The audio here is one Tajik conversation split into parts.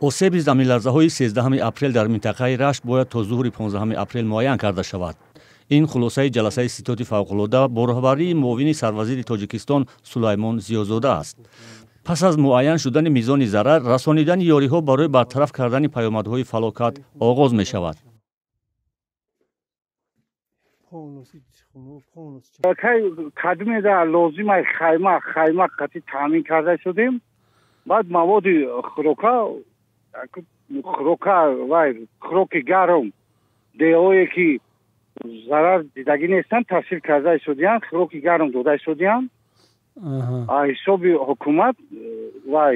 осеби заминларзаҳои 13 апрел дар минтақаи Рашт бояд то зуҳри 15 апрел муайян карда шавад. ин хулосаи ҷаласаи ситоти фавқулода бо роҳбарии муовини сарвазири Тоҷикистон Сулаймон Зиёзода аст. пас аз муайян шудани мизони зарар, расонидани ёриҳо барои бартараф кардани паёмадҳои фалокат оғоз мешавад. кадмеда лозимай хайма қати таъмин карда шудем. баъд маводи хӯроки гарм деҳое ки зарар дидагӣ нестанд таҳсил карда шудиянд, хӯроки гарм дода шудиянд. аз ҳисоби ҳукумат вай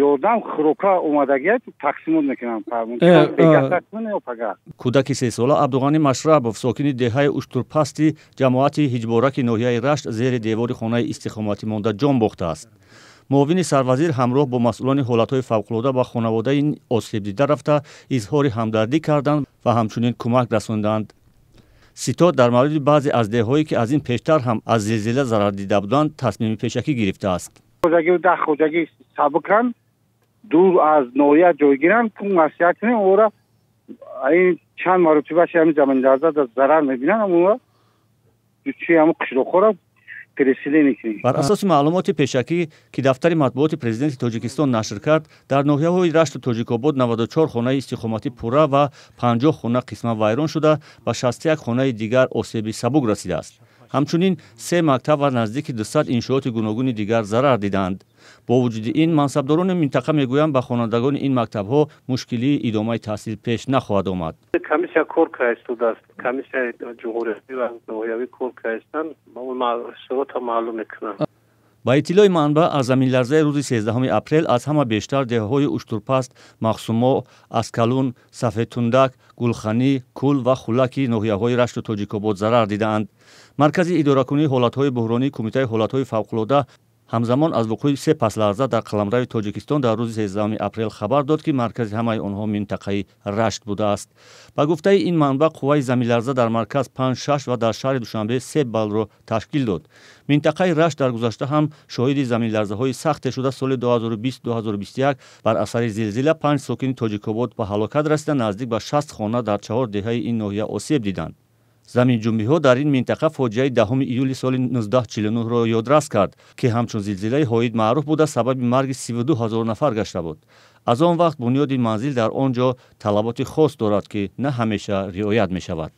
ёрдам хӯрока омадагият тақсимот мекунанд. кӯдаки 3 сола Абдуғани Машрабов, сокини деҳаи уштурпасти ҷамоати ҳиҷбораки ноҳияи Рашт зери девори хонаи истиқоматӣ монда ҷон бохтааст. муовини сарвазир ҳамроҳ бо масъулони ҳолатҳои фавқулода ба хонаводаи осебдида рафта изҳори ҳамдардӣ карданд ва ҳамчунин кӯмак расонданд. ситод дар мавриди баъзе аз деҳҳое ки аз ин пештар ҳам аз зилзила зарар дида буданд тасмими пешакӣ гирифтааст. хоҷагӣ сабукан дур аз ноҳия ҷойгиранд кун насиҳат кунем ора ин чанд маротибаи ҳамин заминларза зарар мебинанд аммо чи ҳамн қишлоқҳоро переселение кунем. бар асоси маълумоти пешакӣ ки дафтари матбуоти президенти Тоҷикистон нашр кард, дар ноҳияҳои Рашту Тоҷикобод 94 хонаи истиқоматӣ пурра ва 50 хона қисман вайрон шуда, ба 61 хонаи дигар осеби сабук расидааст. ҳамчунин 3 мактаб ва наздики 200 иншооти гуногуни дигар зарар диданд. бо вуҷуди ин мансабдорони минтақа мегӯянд ба хонандагони ин мактабҳо мушкилии идомаи таҳсил пеш нахоҳад омад. комиссия кор кардааст. комиссияи ҷумҳуриявӣ ва ноҳиявӣ кор карданд. шурота маълум мекунанд. ба иттилои манбаъ, аз заминларзаи рӯзи 13 апрел аз ҳама бештар деҳаҳои уштурпаст, махсумо, аскалун, сафедтундак, гулханӣ, кул ва хулаки ноҳияҳои Рашту Тоҷикобод зарар дидаанд. маркази идоракунии ҳолатҳои буҳронии кумитаи ҳолатҳои фавқулода ҳамзамон аз вуқӯи 3 пасларза дар қаламрави Тоҷикистон дар рӯзи 13 апрел хабар дод, ки маркази ҳамаи онҳо минтақаи Рашт будааст. ба гуфтаи ин манбаъ, қувваи заминларза дар марказ 5-6 ва дар шаҳри Душанбе 3 баллро ташкил дод. минтақаи Рашт дар гузашта ҳам шоҳиди заминларзаҳои сахте шуда, соли 2020-2021 бар асари зилзила 5 сокини Тоҷикобод ба ҳалокат расида, наздик ба 60 хона дар 4 деҳаи ин ноҳия осеб диданд. заминҷунбиҳо дар ин минтақа фоҷиаи 10 июли соли 1949-ро ёдрас кард, ки ҳамчун зилзилаи ҳоид маъруф буда сабаби марги 32 000 нафар гашта буд. аз он вақт бунёди манзил дар он ҷо талаботи хос дорад, ки на ҳамеша риоят мешавад.